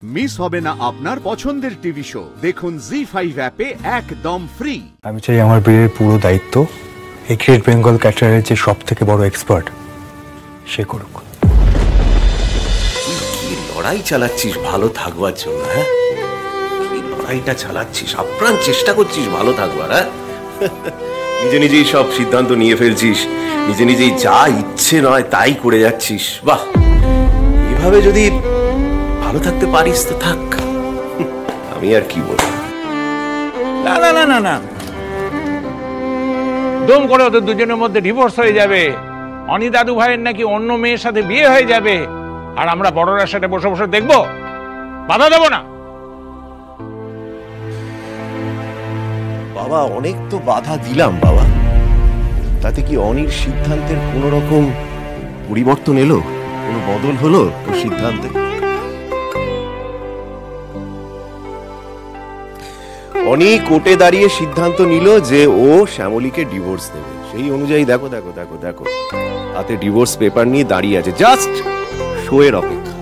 Miss হবে না আপনার পছন্দের টিভি শো। দেখুন জি5 অ্যাপে একদম ফ্রি। আমি চাই আমার বিয়ের পুরো দায়িত্ব এই গ্রেট বেঙ্গল ক্যাটারের যে সব থেকে বড় এক্সপার্ট সে করুক। কি লড়াই চালাচ্ছিস ভালো থাকবার জন্য? হ্যাঁ, কি লড়াইটা চালাচ্ছিস, আপ্রাণ চেষ্টা করছিস ভালো থাকবার। হ্যাঁ, নিজে নিজেই সব সিদ্ধান্ত নিয়ে ফেলছিস, নিজে নিজেই যা ইচ্ছে নয় তাই করে যাচ্ছিস। বাহ, এভাবে যদি ভালো থাকতে পারিস তো থাক, আমি আর কি বলবো। না না না না না, দম করে ওদের দুজনের মধ্যে ডিভোর্স হয়ে যাবে। অনি দাদু ভাইয়ের নাকি অন্য মেয়ের সাথে বিয়ে হয়ে যাবে, আর আমরা বড়রার সাথে বসে বসে দেখবো, বাধা দেবো না। বাবা, অনেক তো বাধা দিলাম বাবা, তাতে কি অনির সিদ্ধান্তের কোন রকম পরিবর্তন এলো? কোনো বদল হলো ওর সিদ্ধান্তে? অনি কোর্টে দাঁড়িয়ে সিদ্ধান্ত নিল যে ও শ্যামলীকে ডিভোর্স দেবে। সেই অনুযায়ী দেখো দেখো দেখো দেখো হাতে ডিভোর্স পেপার নিয়ে দাঁড়িয়ে আছে, জাস্ট শো এর অপেক্ষা।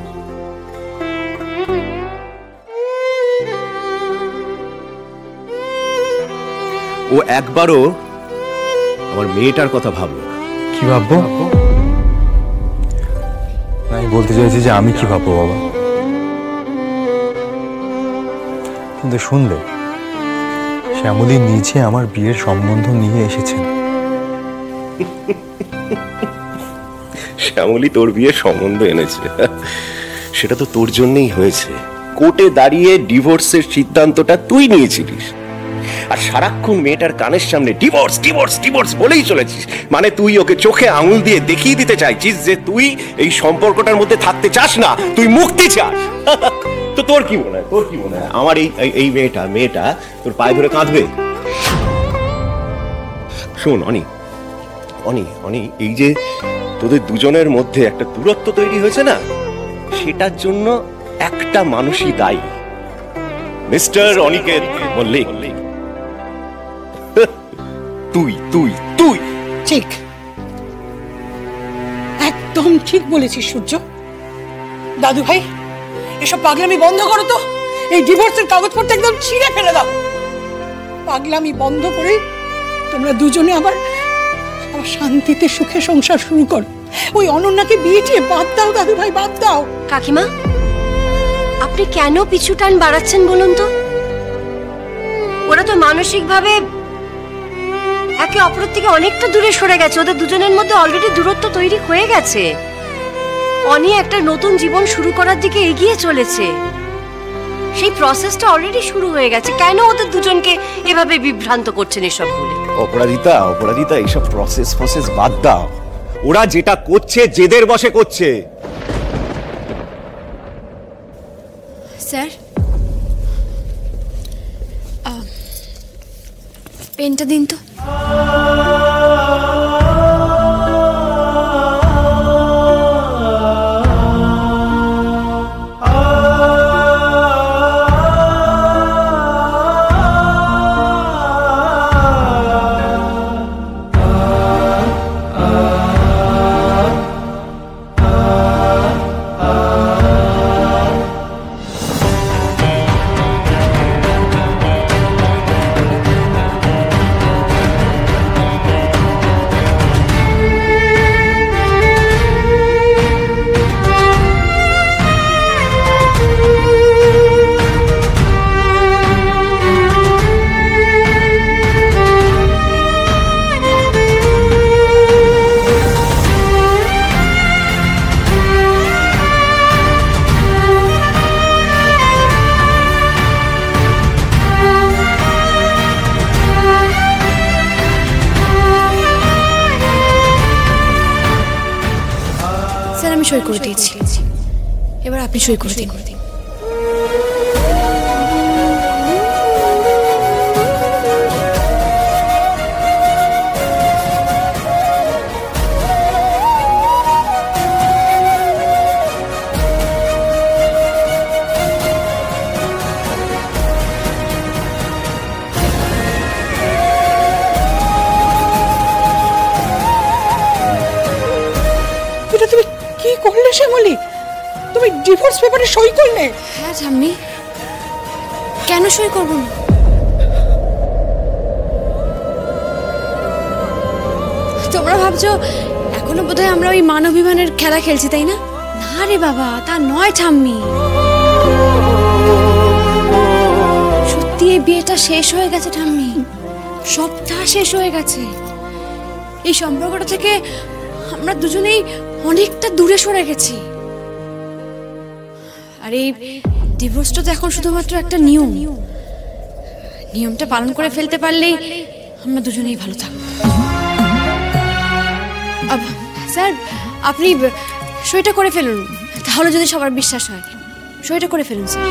ও একবারও আমার মেয়েটার কথা ভাবলো না। কি ভাববো? আমি বলতে চাইছি যে আমি কি ভাববো বাবা, কিন্তু শুনলে শ্যামলী নিজে আমার বিয়ের সম্বন্ধ নিয়ে এসেছেন। শ্যামলী তোর বিয়ের সম্বন্ধ এনেছে, সেটা তো তোর জন্যই হয়েছে। কোর্টে দাঁড়িয়ে ডিভোর্সের সিদ্ধান্তটা তুই নিয়েছিলিস, আর সারাক্ষণ মেয়েটার কানের সামনে ডিভোর্স ডিভোর্স ডিভোর্স বলেই চলেছিস। মানে তুই ওকে চোখে আঙুল দিয়ে দেখিয়ে দিতে চাইছিস যে তুই এই সম্পর্কটার মধ্যে থাকতে চাস না, তুই মুক্তি চাস। তো তোর কি মনে হয়, তোর কি মনে হয় আমার এই মেয়েটা তোর পায়ে ধরে কাঁদবে? শোন অনি, অনি অনি, এই যে তোদের দুজনের মধ্যে একটা দূরত্ব তৈরি হয়েছে না, সেটার জন্য একটা মানুষই দায়ী, মিস্টার অনিকেত মল্লিক। তুই তুই তুই ঠিক, একদম ঠিক বলেছিস সূর্য। দাদু ভাই, এসব পাগলামি বন্ধ করো তো। এই ডিভোর্সের কাগজপত্র একদম ছিঁড়ে ফেলে দাও। পাগলামি বন্ধ করে তোমরা দুজনে আবার শান্তিতে সুখে সংসার শুরু করো। ওই অনন্যাকে বিয়ে দিয়ে বাদ দাও দাদু ভাই, বাদ দাও। কাকিমা, আপনি কেন পিছু টান বাড়াচ্ছেন বলুন তো? ওরা তো মানসিকভাবে একে অপরের থেকে অনেকটা দূরে সরে গেছে। ওদের দুজনের মধ্যে অলরেডি দূরত্ব তৈরি হয়ে গেছে। অনি একটা নতুন জীবন শুরু করার দিকে এগিয়ে চলেছে, সেই প্রসেসটা অলরেডি শুরু হয়ে গেছে। কেন ওদের দুজনকে এভাবে বিভ্রান্ত করছেন এসব বলে? অপরাজিতা, অপরাজিতা, এইসব প্রসেস বাদ দাও। ওরা যেটা করছে জেদের বশে করছে। স্যার, পেনটা দিন তো। আমি সই করে দিয়েছি, এবার আপনি সই করে দিন। এটা তুমি কি করলে শ্যামলী? তুমি ডিভোর্স পেপারে সই করলে? হ্যাঁ ঠাম্মি, কেন সই করব না? তোমরা ভাবছো এখনো বোধহয় আমরা ওই মান অভিমানের খেলা খেলছি, তাই না? না রে বাবা, তা নয় ঠাম্মি। সত্যি এই বিয়েটা শেষ হয়ে গেছে ঠাম্মি, সবটা শেষ হয়ে গেছে। এই সম্পর্কটা থেকে আমরা দুজনেই অনেকটা দূরে সরে গেছি। আর এই ডিভোর্সটা তো এখন শুধুমাত্র একটা নিয়ম। নিয়মটা পালন করে ফেলতে পারলেই আমরা দুজনেই ভালো থাকবো। স্যার, আপনি সইটা করে ফেলুন, তাহলে যদি সবার বিশ্বাস হয়। সইটা করে ফেলুন sir.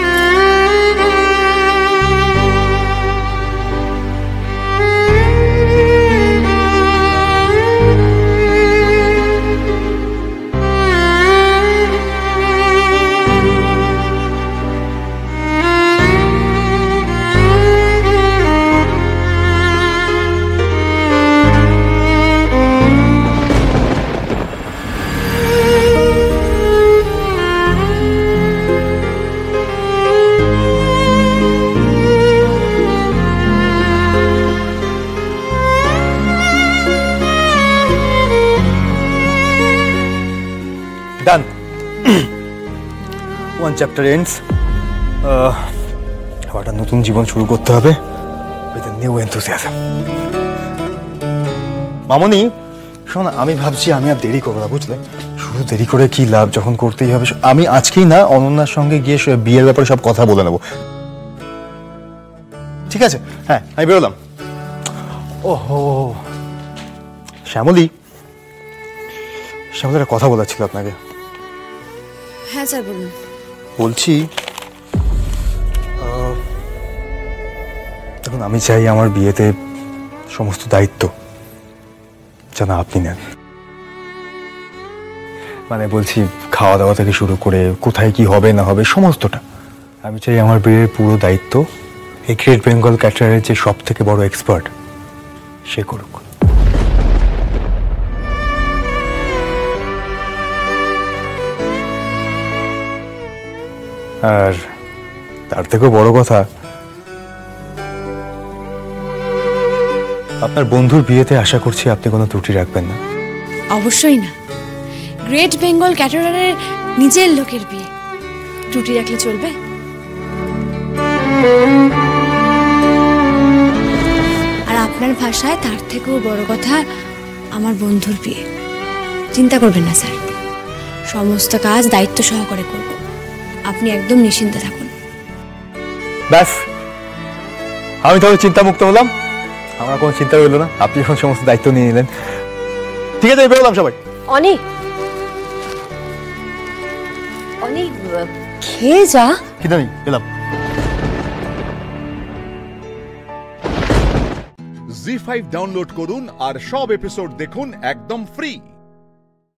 Done. One chapter ends. আবার একটা নতুন জীবন শুরু করতে হবে with a new enthusiasm. মামনি, শোন, আমি ভাবছি আমি আর দেরি করবো না, বুঝলে? শুধু দেরি করে কি লাভ, যখন করতেই হবে। আমি আজকেই না অনন্যার সঙ্গে গিয়ে বিয়ের ব্যাপারে সব কথা বলে নেবো, ঠিক আছে? হ্যাঁ, আমি বেরোলাম। ওহো শ্যামলী, একটা কথা বলার ছিল আপনাকে। হ্যাঁ স্যার, বলুন। বলছি, দেখুন, আমি চাই আমার বিয়েতে সমস্ত দায়িত্ব যেন আপনি নেন। মানে বলছি, খাওয়া দাওয়া থেকে শুরু করে কোথায় কি হবে না হবে সমস্তটা আমি চাই আমার বিয়ের পুরো দায়িত্ব এই গ্রেট বেঙ্গল ক্যাটারারের যে সব থেকে বড় এক্সপার্ট সে করুক। আর তার থেকেও বড় কথা, আপনার বন্ধুর বিয়েতে আশা করছি আপনি কোনো ত্রুটি রাখবেন না। অবশ্যই না, গ্রেট বেঙ্গল ক্যাটারারের নিজের লোকের বিয়ে, ত্রুটি রাখলে চলবে? আর আপনার ভাষায় তার থেকেও বড় কথা আমার বন্ধুর বিয়ে। চিন্তা করবেন না স্যার, সমস্ত কাজ দায়িত্ব সহকারে করব। আপনি একদম নিশ্চিন্তে থাকুন। ব্যাস, আমি তাহলে চিন্তামুক্ত হলাম। আমার কোনো চিন্তা রইল না, আপনি এখন সমস্ত দায়িত্ব নিয়ে নিলেন। ঠিক আছে, বেরোলাম সবাই। অনেক অনেক খেয়ে যা। কিন্তু আমি গেলাম। জি5 ডাউনলোড করুন আর সব এপিসোড দেখুন একদম ফ্রি।